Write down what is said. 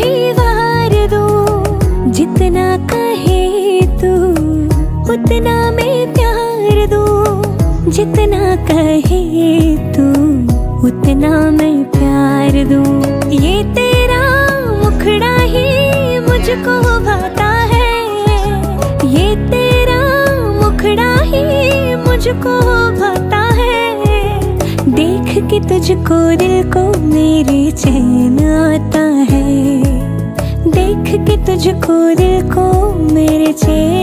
भी वार दूं। जितना कहे तू उतना मैं प्यार दूं। जितना कहे तू उतना मैं प्यार दूं। ये तेरा मुखड़ा ही मुझको भाता है। ये तेरा मुखड़ा ही मुझको भाता है। देख के तुझको दिल को मेरे चैन आता है। देख के तुझको दिल को मेरे चैन